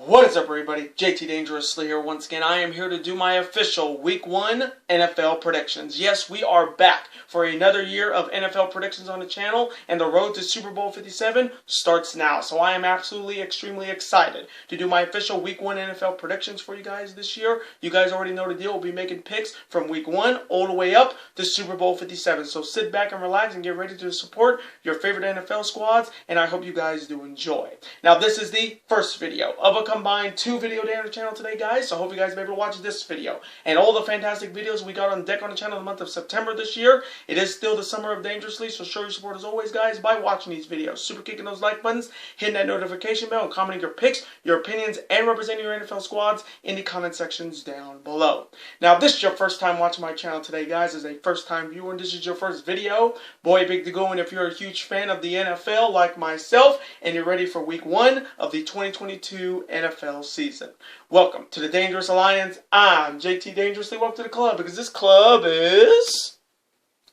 What is up, everybody? JT Dangerously here once again. I am here to do my official Week 1 NFL predictions. Yes, we are back for another year of NFL predictions on the channel, and the road to Super Bowl 57 starts now. So I am absolutely extremely excited to do my official Week 1 NFL predictions for you guys this year. You guys already know the deal. We'll be making picks from Week 1 all the way up to Super Bowl 57. So sit back and relax and get ready to support your favorite NFL squads, and I hope you guys do enjoy. Now, this is the first video of a combined 2-video day on the channel today, guys. So I hope you guys are able to watch this video and all the fantastic videos we got on deck on the channel in the month of September this year. It is still the summer of Dangerously, so show your support as always, guys, by watching these videos, super kicking those like buttons, hitting that notification bell, and commenting your picks, your opinions, and representing your NFL squads in the comment sections down below. Now, if this is your first time watching my channel today, guys, as a first-time viewer, and this is your first video, boy, big to go. And if you're a huge fan of the NFL like myself, and you're ready for Week 1 of the 2022 NFL season, welcome to the Dangerous Alliance. I'm JT Dangerously. Welcome to the club, because this club is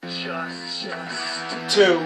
just two.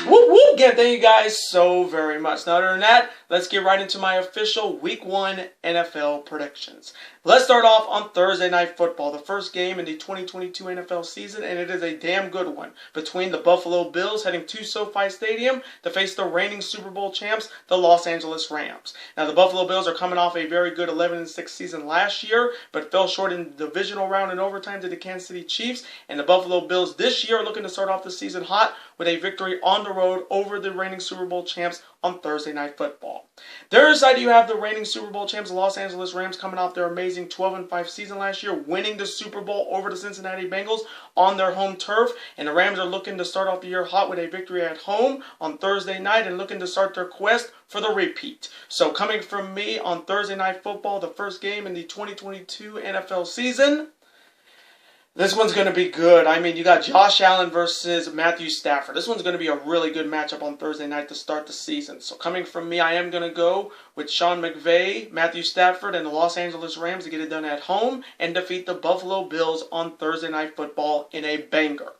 Whoop whoop! Again, thank you guys so very much. Now, other than that, let's get right into my official Week 1 NFL predictions. Let's start off on Thursday Night Football, the first game in the 2022 NFL season, and it is a damn good one, between the Buffalo Bills heading to SoFi Stadium to face the reigning Super Bowl champs, the Los Angeles Rams. Now, the Buffalo Bills are coming off a very good 11-6 season last year, but fell short in the divisional round in overtime to the Kansas City Chiefs, and the Buffalo Bills this year are looking to start off the season hot with a victory on the road over the reigning Super Bowl champs on Thursday Night Football. Their side, you have the reigning Super Bowl champs, the Los Angeles Rams, coming off their amazing 12-5 season last year, winning the Super Bowl over the Cincinnati Bengals on their home turf. And the Rams are looking to start off the year hot with a victory at home on Thursday night and looking to start their quest for the repeat. So coming from me on Thursday Night Football, the first game in the 2022 NFL season, this one's going to be good. I mean, you got Josh Allen versus Matthew Stafford. This one's going to be a really good matchup on Thursday night to start the season. So coming from me, I am going to go with Sean McVay, Matthew Stafford, and the Los Angeles Rams to get it done at home and defeat the Buffalo Bills on Thursday Night Football in a banger.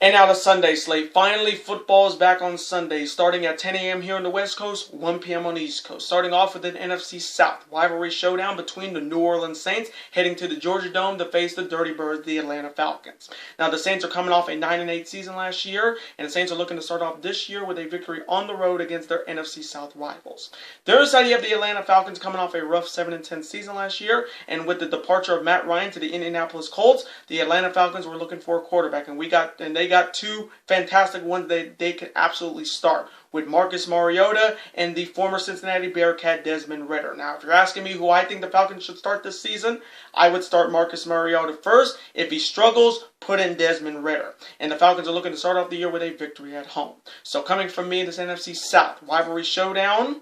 And now the Sunday slate. Finally, football is back on Sunday, starting at 10 a.m. here on the West Coast, 1 p.m. on the East Coast. Starting off with an NFC South rivalry showdown between the New Orleans Saints heading to the Georgia Dome to face the Dirty Birds, the Atlanta Falcons. Now, the Saints are coming off a 9-8 season last year, and the Saints are looking to start off this year with a victory on the road against their NFC South rivals. The other side, you have the Atlanta Falcons coming off a rough 7-10 season last year, and with the departure of Matt Ryan to the Indianapolis Colts, the Atlanta Falcons were looking for a quarterback, and they got two fantastic ones that they could absolutely start with Marcus Mariota and the former Cincinnati Bearcat Desmond Ridder. Now, if you're asking me who I think the Falcons should start this season, I would start Marcus Mariota first. If he struggles, put in Desmond Ridder. And the Falcons are looking to start off the year with a victory at home. So coming from me, this NFC South rivalry showdown,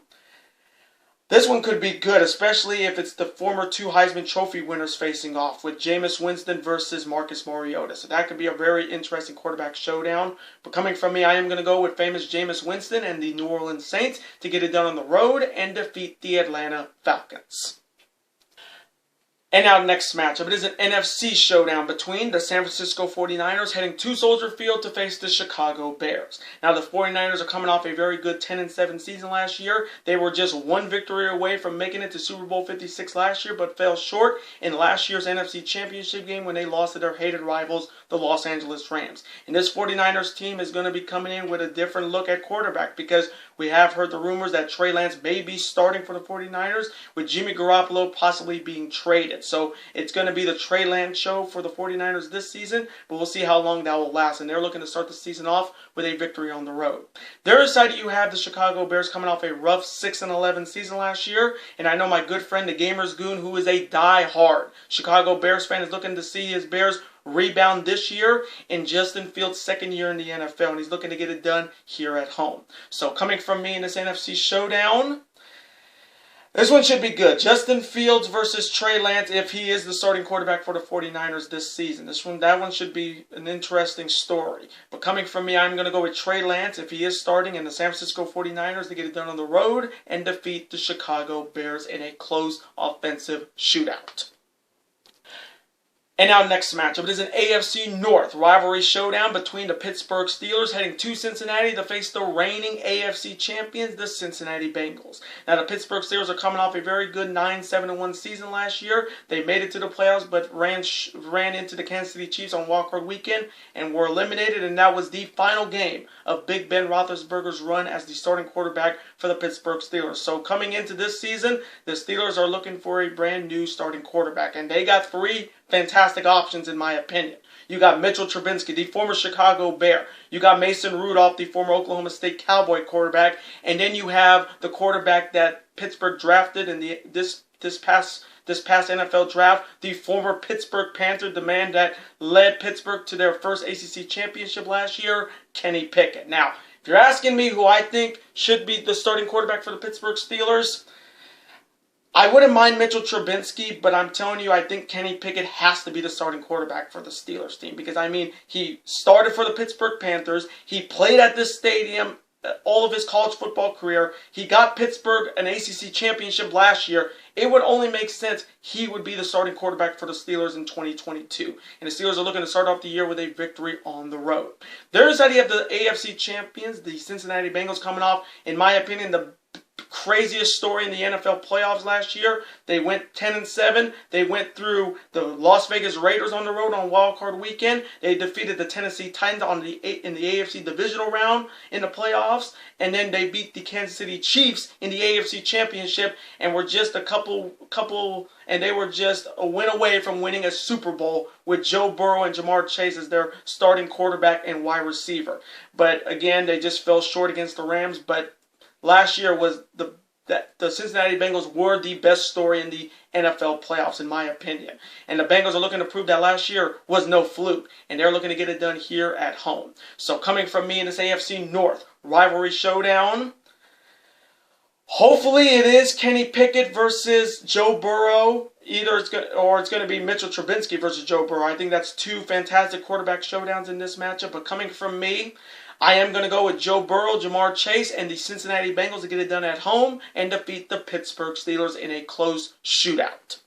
this one could be good, especially if it's the former 2 Heisman Trophy winners facing off, with Jameis Winston versus Marcus Mariota. So that could be a very interesting quarterback showdown. But coming from me, I am going to go with famous Jameis Winston and the New Orleans Saints to get it done on the road and defeat the Atlanta Falcons. And now the next matchup, it is an NFC showdown between the San Francisco 49ers heading to Soldier Field to face the Chicago Bears. Now, the 49ers are coming off a very good 10-7 season last year. They were just one victory away from making it to Super Bowl 56 last year, but fell short in last year's NFC Championship game when they lost to their hated rivals, the Los Angeles Rams. And this 49ers team is going to be coming in with a different look at quarterback, because we have heard the rumors that Trey Lance may be starting for the 49ers, with Jimmy Garoppolo possibly being traded. So it's going to be the Trey Lance show for the 49ers this season, but we'll see how long that will last. And they're looking to start the season off with a victory on the road. The other side, you have the Chicago Bears coming off a rough 6-11 season last year. And I know my good friend, the Gamers Goon, who is a die-hard Chicago Bears fan, is looking to see his Bears rebound this year in Justin Fields' second year in the NFL, and he's looking to get it done here at home. So coming from me in this NFC showdown, this one should be good. Justin Fields versus Trey Lance, if he is the starting quarterback for the 49ers this season. That one should be an interesting story. But coming from me, I'm going to go with Trey Lance, if he is starting, and the San Francisco 49ers to get it done on the road and defeat the Chicago Bears in a close offensive shootout. And now next matchup, it is an AFC North rivalry showdown between the Pittsburgh Steelers heading to Cincinnati to face the reigning AFC champions, the Cincinnati Bengals. Now the Pittsburgh Steelers are coming off a very good 9-7-1 season last year. They made it to the playoffs but ran into the Kansas City Chiefs on Wild Card Weekend and were eliminated, and that was the final game of Big Ben Roethlisberger's run as the starting quarterback for the Pittsburgh Steelers. So coming into this season, the Steelers are looking for a brand new starting quarterback, and they got three fantastic options in my opinion. You got Mitchell Trubisky, the former Chicago Bear. You got Mason Rudolph, the former Oklahoma State Cowboy quarterback, and then you have the quarterback that Pittsburgh drafted in this past NFL draft, the former Pittsburgh Panther, the man that led Pittsburgh to their first ACC championship last year, Kenny Pickett. Now, if you're asking me who I think should be the starting quarterback for the Pittsburgh Steelers, I wouldn't mind Mitchell Trubisky, but I'm telling you, I think Kenny Pickett has to be the starting quarterback for the Steelers team. Because, I mean, he started for the Pittsburgh Panthers. He played at this stadium all of his college football career. He got Pittsburgh an ACC championship last year. It would only make sense he would be the starting quarterback for the Steelers in 2022. And the Steelers are looking to start off the year with a victory on the road. There's that you have the AFC champions, the Cincinnati Bengals, coming off, in my opinion, the craziest story in the NFL playoffs last year. They went 10-7. They went through the Las Vegas Raiders on the road on Wild Card Weekend. They defeated the Tennessee Titans in the AFC divisional round in the playoffs, and then they beat the Kansas City Chiefs in the AFC Championship, and were just they were just a win away from winning a Super Bowl with Joe Burrow and Jamar Chase as their starting quarterback and wide receiver. But again, they just fell short against the Rams. But last year was the Cincinnati Bengals were the best story in the NFL playoffs, in my opinion. And the Bengals are looking to prove that last year was no fluke, and they're looking to get it done here at home. So coming from me in this AFC North rivalry showdown, hopefully it is Kenny Pickett versus Joe Burrow. Either it's going to be Mitchell Trubisky versus Joe Burrow. I think that's two fantastic quarterback showdowns in this matchup. But coming from me, I am going to go with Joe Burrow, Jamar Chase, and the Cincinnati Bengals to get it done at home and defeat the Pittsburgh Steelers in a close shootout.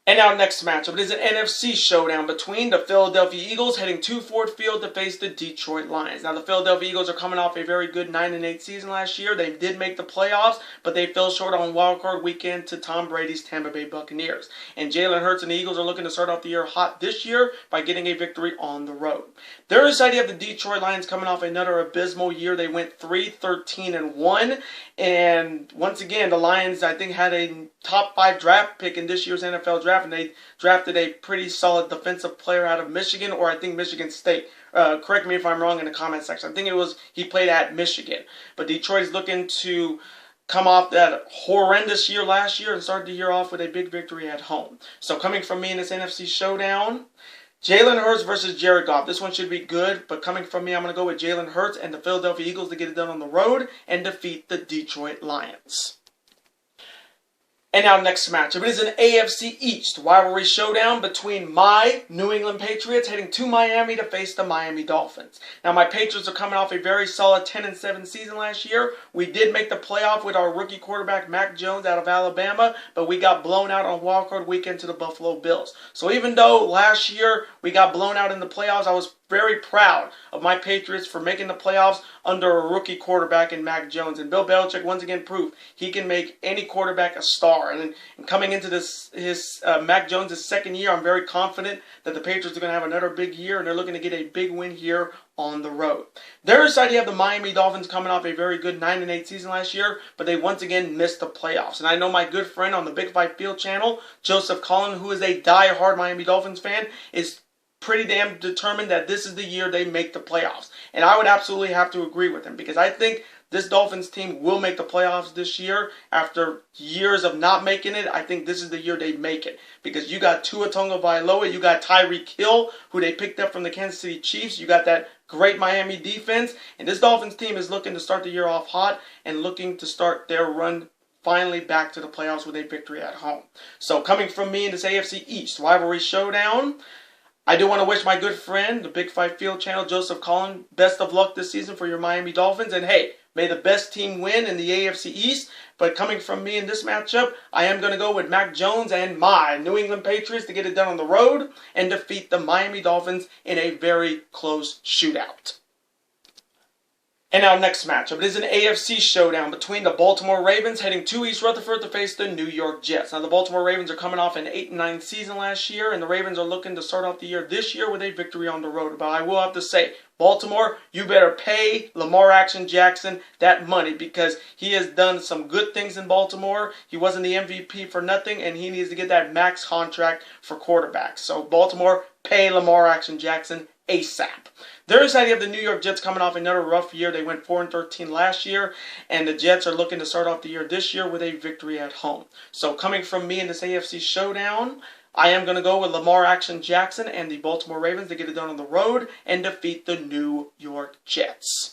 And now next matchup, it is an NFC showdown between the Philadelphia Eagles heading to Ford Field to face the Detroit Lions. Now the Philadelphia Eagles are coming off a very good 9-8 season last year. They did make the playoffs, but they fell short on Wild Card Weekend to Tom Brady's Tampa Bay Buccaneers. And Jalen Hurts and the Eagles are looking to start off the year hot this year by getting a victory on the road. There is the idea of the Detroit Lions coming off another abysmal year. They went 3-13-1, and once again the Lions, I think, had a top 5 draft pick in this year's NFL draft, and they drafted a pretty solid defensive player out of Michigan, or I think Michigan State. Correct me if I'm wrong in the comment section. I think he played at Michigan. But Detroit is looking to come off that horrendous year last year and start the year off with a big victory at home. So coming from me in this NFC showdown, Jalen Hurts versus Jared Goff. This one should be good, but coming from me, I'm going to go with Jalen Hurts and the Philadelphia Eagles to get it done on the road and defeat the Detroit Lions. And now next matchup, it is an AFC East rivalry showdown between my New England Patriots heading to Miami to face the Miami Dolphins. Now my Patriots are coming off a very solid 10-7 season last year. We did make the playoff with our rookie quarterback Mac Jones out of Alabama, but we got blown out on Wild Card Weekend to the Buffalo Bills. So even though last year we got blown out in the playoffs, I was very proud of my Patriots for making the playoffs under a rookie quarterback in Mac Jones. And Bill Belichick once again proved he can make any quarterback a star. And coming into his Mac Jones' second year, I'm very confident that the Patriots are going to have another big year, and they're looking to get a big win here on the road. Their side, you have the Miami Dolphins coming off a very good 9-8 season last year, but they once again missed the playoffs. And I know my good friend on the Big Five Field channel, Joseph Collin, who is a die-hard Miami Dolphins fan, is pretty damn determined that this is the year they make the playoffs. And I would absolutely have to agree with him, because I think this Dolphins team will make the playoffs this year. After years of not making it, I think this is the year they make it. Because you got Tua Tagovailoa, you got Tyreek Hill, who they picked up from the Kansas City Chiefs. You got that great Miami defense. And this Dolphins team is looking to start the year off hot and looking to start their run finally back to the playoffs with a victory at home. So coming from me in this AFC East rivalry showdown, I do want to wish my good friend, the Big Five Field channel, Joseph Collin, best of luck this season for your Miami Dolphins. And hey, May the best team win in the AFC East. But coming from me in this matchup, I am going to go with Mac Jones and my New England Patriots to get it done on the road and defeat the Miami Dolphins in a very close shootout. And our next matchup, it is an AFC showdown between the Baltimore Ravens heading to East Rutherford to face the New York Jets. Now, the Baltimore Ravens are coming off an 8-9 season last year, and the Ravens are looking to start off the year this year with a victory on the road. But I will have to say, Baltimore, you better pay Lamar Jackson that money because he has done some good things in Baltimore. He wasn't the MVP for nothing, and he needs to get that max contract for quarterbacks. So, Baltimore, pay Lamar Jackson ASAP. Their side, you have the New York Jets coming off another rough year. They went 4-13 last year, and the Jets are looking to start off the year this year with a victory at home. So coming from me in this AFC showdown, I am going to go with Lamar Jackson and the Baltimore Ravens to get it done on the road and defeat the New York Jets.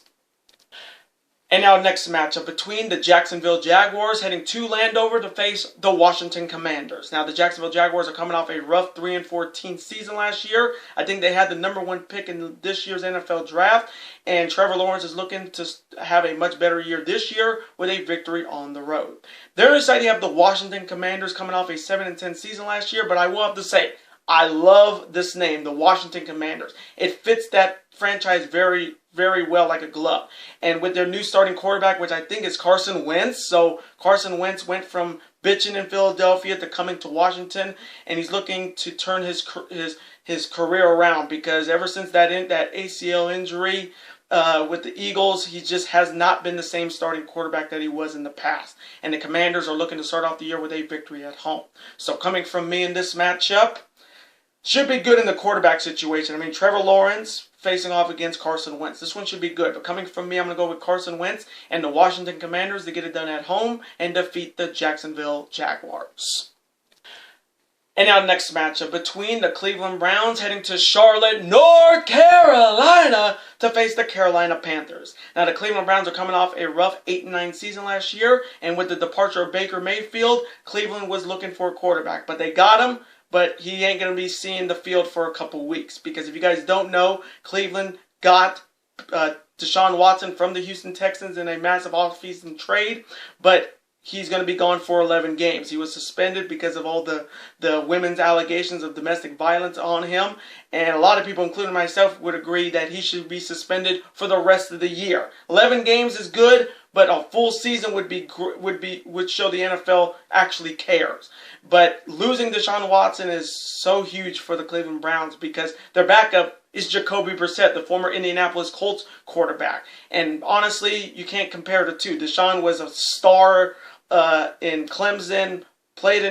And our next matchup between the Jacksonville Jaguars heading to Landover to face the Washington Commanders. Now, the Jacksonville Jaguars are coming off a rough 3-14 season last year. I think they had the #1 pick in this year's NFL draft, and Trevor Lawrence is looking to have a much better year this year with a victory on the road. Their side, you have the Washington Commanders coming off a 7-10 season last year, but I will have to say, I love this name, the Washington Commanders. It fits that franchise very, very well like a glove. And with their new starting quarterback, which I think is Carson Wentz. So Carson Wentz went from bitching in Philadelphia to coming to Washington, and he's looking to turn his career around because ever since that ACL injury with the Eagles, he just has not been the same starting quarterback that he was in the past. And the Commanders are looking to start off the year with a victory at home. So coming from me in this matchup, should be good in the quarterback situation. I mean, Trevor Lawrence facing off against Carson Wentz. This one should be good. But coming from me, I'm going to go with Carson Wentz and the Washington Commanders to get it done at home and defeat the Jacksonville Jaguars. And our next matchup between the Cleveland Browns heading to Charlotte, North Carolina to face the Carolina Panthers. Now, the Cleveland Browns are coming off a rough 8-9 season last year, and with the departure of Baker Mayfield, Cleveland was looking for a quarterback. But they got him. But he ain't going to be seeing the field for a couple weeks. Because if you guys don't know, Cleveland got Deshaun Watson from the Houston Texans in a massive off-season trade. But he's going to be gone for 11 games. He was suspended because of all the women's allegations of domestic violence on him. And a lot of people, including myself, would agree that he should be suspended for the rest of the year. 11 games is good, but a full season would show the NFL actually cares. But losing Deshaun Watson is so huge for the Cleveland Browns because their backup is Jacoby Brissett, the former Indianapolis Colts quarterback. And honestly, you can't compare the two. Deshaun was a star in Clemson, played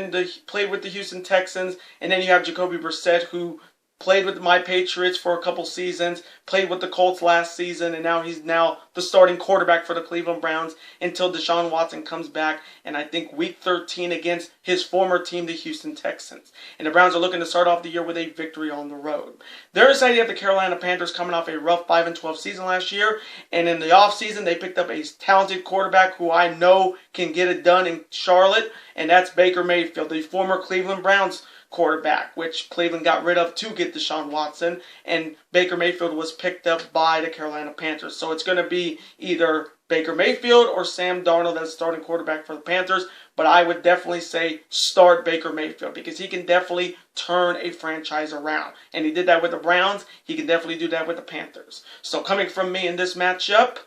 with the Houston Texans, and then you have Jacoby Brissett, who played with my Patriots for a couple seasons, played with the Colts last season, and now he's the starting quarterback for the Cleveland Browns until Deshaun Watson comes back, and I think Week 13 against his former team, the Houston Texans. And the Browns are looking to start off the year with a victory on the road. Their side, you have the Carolina Panthers coming off a rough 5-12 season last year, and in the offseason, they picked up a talented quarterback who I know can get it done in Charlotte, and that's Baker Mayfield, the former Cleveland Browns quarterback, which Cleveland got rid of to get Deshaun Watson, and Baker Mayfield was picked up by the Carolina Panthers. So it's going to be either Baker Mayfield or Sam Darnold as starting quarterback for the Panthers, but I would definitely say start Baker Mayfield because he can definitely turn a franchise around. And he did that with the Browns. He can definitely do that with the Panthers. So coming from me in this matchup,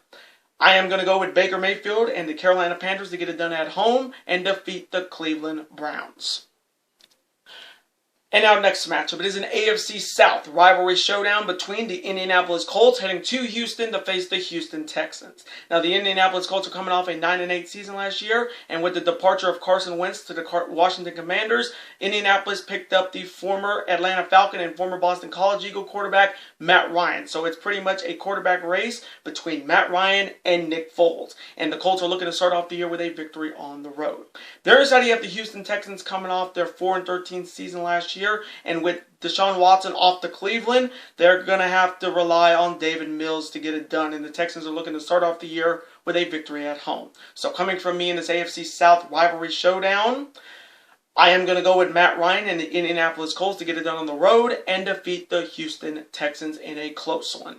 I am going to go with Baker Mayfield and the Carolina Panthers to get it done at home and defeat the Cleveland Browns. And our next matchup, it is an AFC South rivalry showdown between the Indianapolis Colts heading to Houston to face the Houston Texans. Now, the Indianapolis Colts are coming off a 9-8 season last year, and with the departure of Carson Wentz to the Washington Commanders, Indianapolis picked up the former Atlanta Falcon and former Boston College Eagle quarterback, Matt Ryan. So it's pretty much a quarterback race between Matt Ryan and Nick Foles. And the Colts are looking to start off the year with a victory on the road. There's how you have the Houston Texans coming off their 4-13 season last year. And with Deshaun Watson off to Cleveland, they're going to have to rely on David Mills to get it done. And the Texans are looking to start off the year with a victory at home. So coming from me in this AFC South rivalry showdown, I am going to go with Matt Ryan and the Indianapolis Colts to get it done on the road and defeat the Houston Texans in a close one.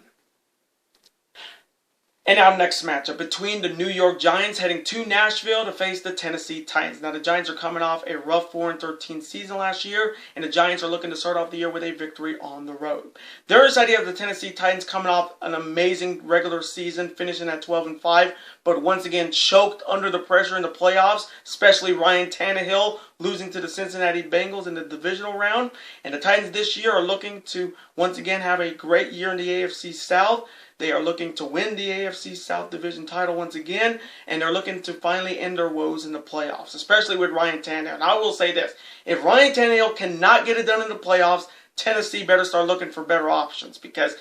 And our next matchup between the New York Giants heading to Nashville to face the Tennessee Titans. Now the Giants are coming off a rough 4-13 season last year, and the Giants are looking to start off the year with a victory on the road. There is the idea of the Tennessee Titans coming off an amazing regular season, finishing at 12-5, but once again choked under the pressure in the playoffs, especially Ryan Tannehill losing to the Cincinnati Bengals in the divisional round. And the Titans this year are looking to once again have a great year in the AFC South. They are looking to win the AFC South Division title once again, and they're looking to finally end their woes in the playoffs, especially with Ryan Tannehill. And I will say this, if Ryan Tannehill cannot get it done in the playoffs, Tennessee better start looking for better options, because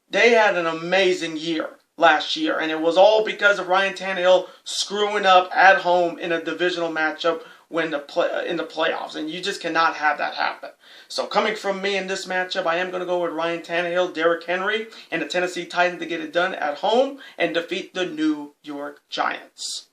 they had an amazing year last year, and it was all because of Ryan Tannehill screwing up at home in a divisional matchup in the playoffs, and you just cannot have that happen. So coming from me in this matchup, I am going to go with Ryan Tannehill, Derrick Henry, and the Tennessee Titans to get it done at home and defeat the New York Giants.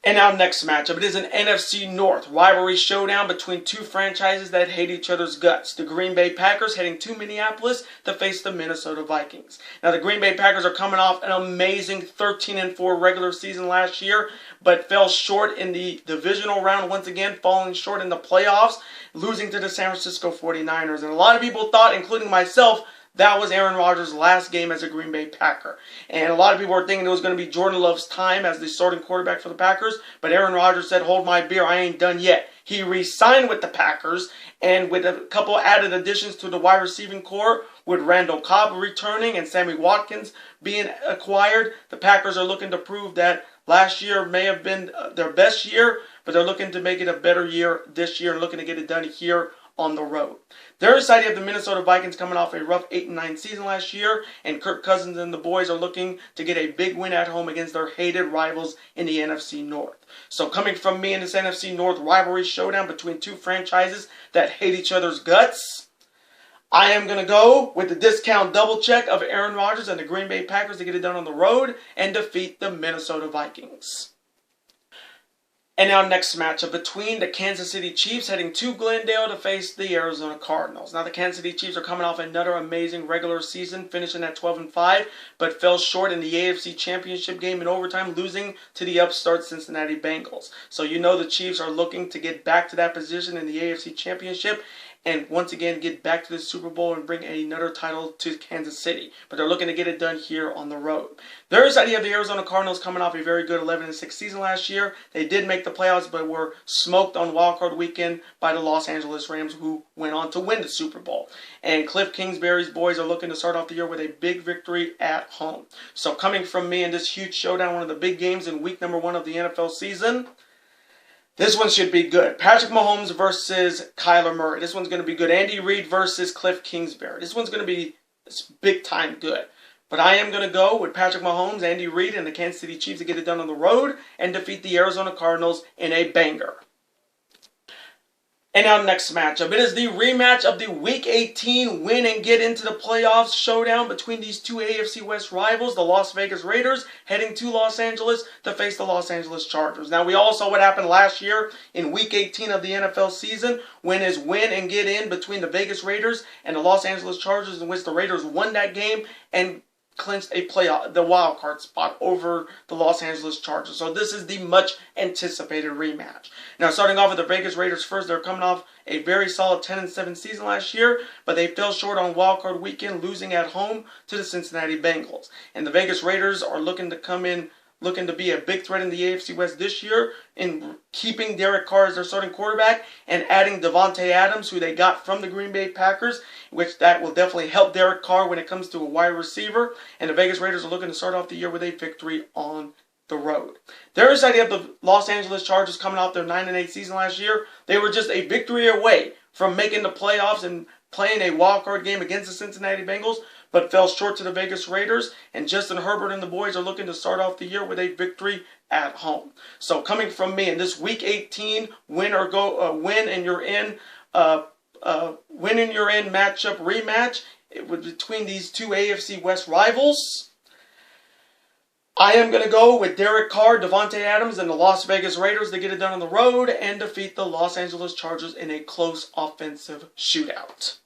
And our next matchup, it is an NFC North rivalry showdown between two franchises that hate each other's guts. The Green Bay Packers heading to Minneapolis to face the Minnesota Vikings. Now the Green Bay Packers are coming off an amazing 13-4 regular season last year, but fell short in the divisional round once again, falling short in the playoffs, losing to the San Francisco 49ers. And a lot of people thought, including myself, that was Aaron Rodgers' last game as a Green Bay Packer. And a lot of people were thinking it was going to be Jordan Love's time as the starting quarterback for the Packers. But Aaron Rodgers said, hold my beer, I ain't done yet. He re-signed with the Packers, and with a couple added additions to the wide receiving core, with Randall Cobb returning and Sammy Watkins being acquired, the Packers are looking to prove that last year may have been their best year, but they're looking to make it a better year this year and looking to get it done here on the road. They're excited of the Minnesota Vikings coming off a rough 8-9 season last year, and Kirk Cousins and the boys are looking to get a big win at home against their hated rivals in the NFC North. So coming from me in this NFC North rivalry showdown between two franchises that hate each other's guts, I am going to go with the discount double check of Aaron Rodgers and the Green Bay Packers to get it done on the road and defeat the Minnesota Vikings. And our next matchup between the Kansas City Chiefs heading to Glendale to face the Arizona Cardinals. Now the Kansas City Chiefs are coming off another amazing regular season, finishing at 12-5, but fell short in the AFC Championship game in overtime, losing to the upstart Cincinnati Bengals. So you know the Chiefs are looking to get back to that position in the AFC Championship and once again get back to the Super Bowl and bring another title to Kansas City. But they're looking to get it done here on the road. There is the idea of the Arizona Cardinals coming off a very good 11-6 season last year. They did make the playoffs, but were smoked on wildcard weekend by the Los Angeles Rams, who went on to win the Super Bowl. And Cliff Kingsbury's boys are looking to start off the year with a big victory at home. So coming from me in this huge showdown, one of the big games in week number 1 of the NFL season, this one should be good. Patrick Mahomes versus Kyler Murray. This one's going to be good. Andy Reid versus Cliff Kingsbury. This one's going to be big time good. But I am going to go with Patrick Mahomes, Andy Reid, and the Kansas City Chiefs to get it done on the road and defeat the Arizona Cardinals in a banger. And our next matchup, it is the rematch of the Week 18 win and get into the playoffs showdown between these two AFC West rivals, the Las Vegas Raiders, heading to Los Angeles to face the Los Angeles Chargers. Now, we all saw what happened last year in Week 18 of the NFL season when his win and get in between the Vegas Raiders and the Los Angeles Chargers, in which the Raiders won that game and clinched the wild card spot over the Los Angeles Chargers. So this is the much anticipated rematch. Now, starting off with the Vegas Raiders first, they're coming off a very solid 10-7 season last year, but they fell short on wild card weekend, losing at home to the Cincinnati Bengals. And the Vegas Raiders are looking to come in, looking to be a big threat in the AFC West this year in keeping Derek Carr as their starting quarterback and adding Davante Adams, who they got from the Green Bay Packers, which that will definitely help Derek Carr when it comes to a wide receiver. And the Vegas Raiders are looking to start off the year with a victory on the road. There is the idea of the Los Angeles Chargers coming off their 9-8 season last year. They were just a victory away from making the playoffs and playing a wild card game against the Cincinnati Bengals, but fell short to the Vegas Raiders. And Justin Herbert and the boys are looking to start off the year with a victory at home. So coming from me in this Week 18 win and you're in matchup rematch between these two AFC West rivals, I am going to go with Derek Carr, Davante Adams, and the Las Vegas Raiders to get it done on the road and defeat the Los Angeles Chargers in a close offensive shootout.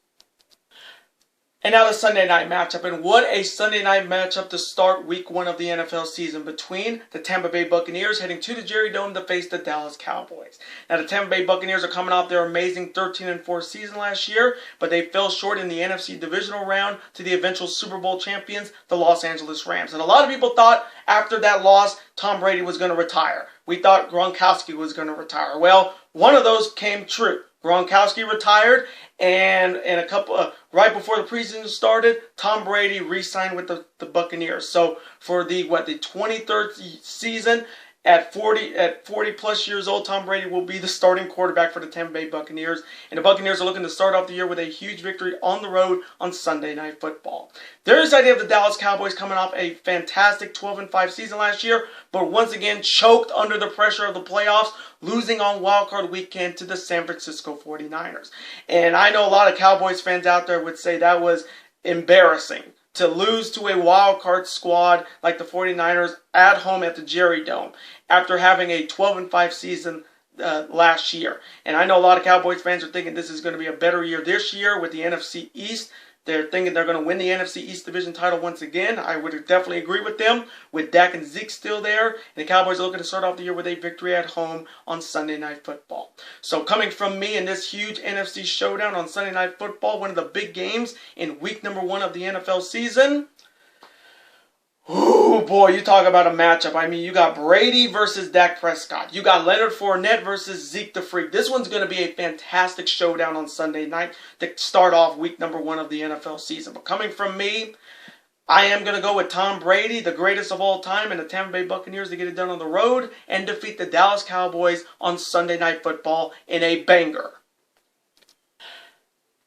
And now the Sunday night matchup. And what a Sunday night matchup to start week 1 of the NFL season between the Tampa Bay Buccaneers heading to the Jerry Dome to face the Dallas Cowboys. Now the Tampa Bay Buccaneers are coming off their amazing 13-4 season last year, but they fell short in the NFC divisional round to the eventual Super Bowl champions, the Los Angeles Rams. And a lot of people thought after that loss, Tom Brady was going to retire. We thought Gronkowski was going to retire. Well, one of those came true. Gronkowski retired, and in a couple right before the preseason started, Tom Brady re-signed with the Buccaneers. So for the 23rd season, at 40 plus years old, Tom Brady will be the starting quarterback for the Tampa Bay Buccaneers. And the Buccaneers are looking to start off the year with a huge victory on the road on Sunday Night Football. There is the idea of the Dallas Cowboys coming off a fantastic 12-5 season last year, but once again choked under the pressure of the playoffs, losing on wildcard weekend to the San Francisco 49ers. And I know a lot of Cowboys fans out there would say that was embarrassing to lose to a wild card squad like the 49ers at home at the Jerry Dome after having a 12-5 season last year. And I know a lot of Cowboys fans are thinking this is going to be a better year this year with the NFC East. They're thinking they're going to win the NFC East Division title once again. I would definitely agree with them, with Dak and Zeke still there. And the Cowboys are looking to start off the year with a victory at home on Sunday Night Football. So coming from me in this huge NFC showdown on Sunday Night Football, one of the big games in week number 1 of the NFL season. Ooh, boy, you talk about a matchup. I mean, you got Brady versus Dak Prescott. You got Leonard Fournette versus Zeke the Freak. This one's going to be a fantastic showdown on Sunday night to start off week number 1 of the NFL season. But coming from me, I am going to go with Tom Brady, the greatest of all time, and the Tampa Bay Buccaneers to get it done on the road and defeat the Dallas Cowboys on Sunday Night Football in a banger.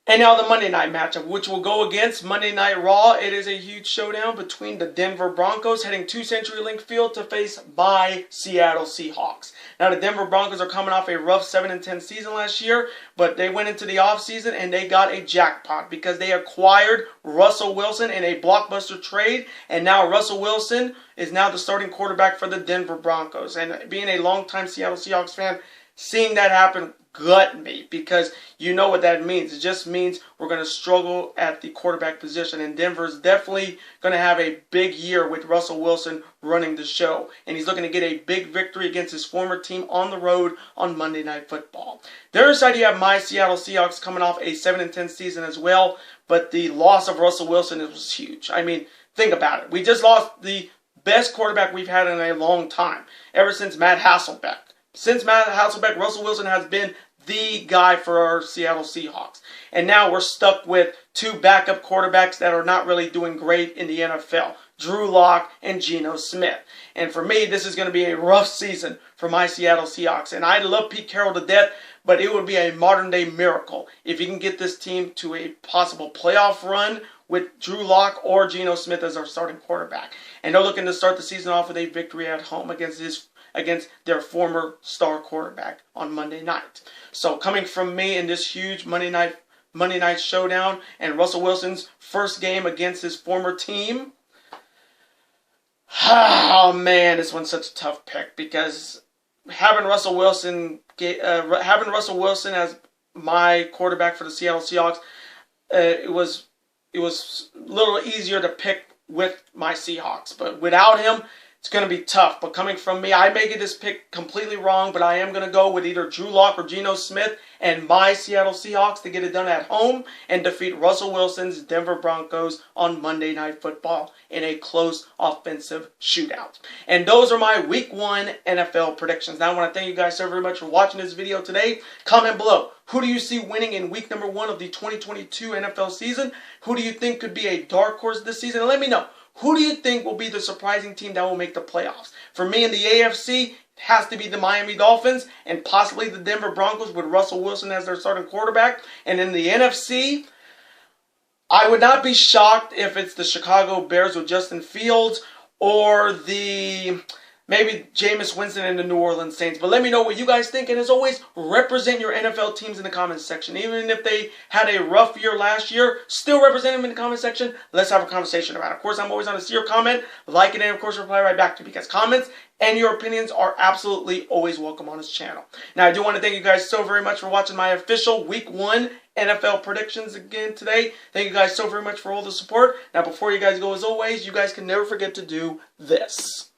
And now the Monday night matchup, which will go against Monday Night Raw. It is a huge showdown between the Denver Broncos heading to CenturyLink Field to face my Seattle Seahawks. Now the Denver Broncos are coming off a rough 7-10 season last year, but they went into the offseason and they got a jackpot because they acquired Russell Wilson in a blockbuster trade, and now Russell Wilson is now the starting quarterback for the Denver Broncos. And being a longtime Seattle Seahawks fan, seeing that happen gut me, because you know what that means. It just means we're going to struggle at the quarterback position, and Denver's definitely going to have a big year with Russell Wilson running the show, and he's looking to get a big victory against his former team on the road on Monday Night Football. There's the idea of my Seattle Seahawks coming off a 7-10 season as well, but the loss of Russell Wilson was huge. I mean, think about it. We just lost the best quarterback we've had in a long time, ever since Matt Hasselbeck. Since Matt Hasselbeck, Russell Wilson has been the guy for our Seattle Seahawks. And now we're stuck with 2 backup quarterbacks that are not really doing great in the NFL. Drew Lock and Geno Smith. And for me, this is going to be a rough season for my Seattle Seahawks. And I love Pete Carroll to death, but it would be a modern-day miracle if he can get this team to a possible playoff run with Drew Lock or Geno Smith as our starting quarterback. And they're looking to start the season off with a victory at home against their former star quarterback on Monday night. So coming from me in this huge Monday night showdown and Russell Wilson's first game against his former team. Oh man, this one's such a tough pick because having Russell Wilson as my quarterback for the Seattle Seahawks, it was a little easier to pick with my Seahawks, but without him, it's going to be tough. But coming from me, I may get this pick completely wrong, but I am going to go with either Drew Lock or Geno Smith and my Seattle Seahawks to get it done at home and defeat Russell Wilson's Denver Broncos on Monday Night Football in a close offensive shootout. And those are my Week 1 NFL predictions. Now I want to thank you guys so very much for watching this video today. Comment below. Who do you see winning in week number 1 of the 2022 NFL season? Who do you think could be a dark horse this season? And let me know. Who do you think will be the surprising team that will make the playoffs? For me in the AFC, it has to be the Miami Dolphins and possibly the Denver Broncos with Russell Wilson as their starting quarterback. And in the NFC, I would not be shocked if it's the Chicago Bears with Justin Fields or the maybe Jameis Winston and the New Orleans Saints. But let me know what you guys think. And as always, represent your NFL teams in the comments section. Even if they had a rough year last year, still represent them in the comment section. Let's have a conversation about it. Of course, I'm always on to see your comment, like it, and of course, reply right back to you, because comments and your opinions are absolutely always welcome on this channel. Now, I do want to thank you guys so very much for watching my official Week 1 NFL predictions again today. Thank you guys so very much for all the support. Now, before you guys go, as always, you guys can never forget to do this.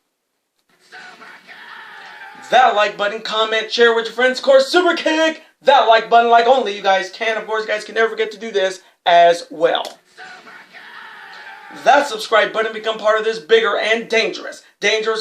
That like button, comment, share with your friends. Of course, super kick that like button like only you guys can. Of course, you guys can never forget to do this as well. That subscribe button, become part of this bigger and dangerous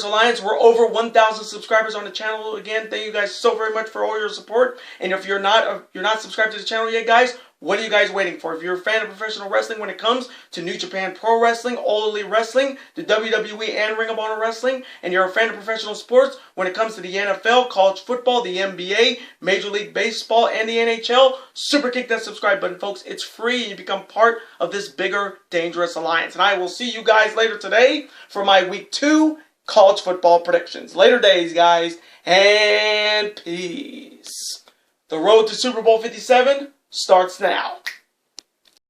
alliance. We're over 1,000 subscribers on the channel. Again, thank you guys so very much for all your support. And if you're not subscribed to the channel yet, guys, what are you guys waiting for? If you're a fan of professional wrestling when it comes to New Japan Pro Wrestling, All Elite Wrestling, the WWE and Ring of Honor Wrestling, and you're a fan of professional sports when it comes to the NFL, college football, the NBA, Major League Baseball, and the NHL, super kick that subscribe button, folks. It's free and you become part of this bigger, dangerous alliance. And I will see you guys later today for my Week 2 college football predictions. Later days, guys, and peace. The road to Super Bowl 57 starts now.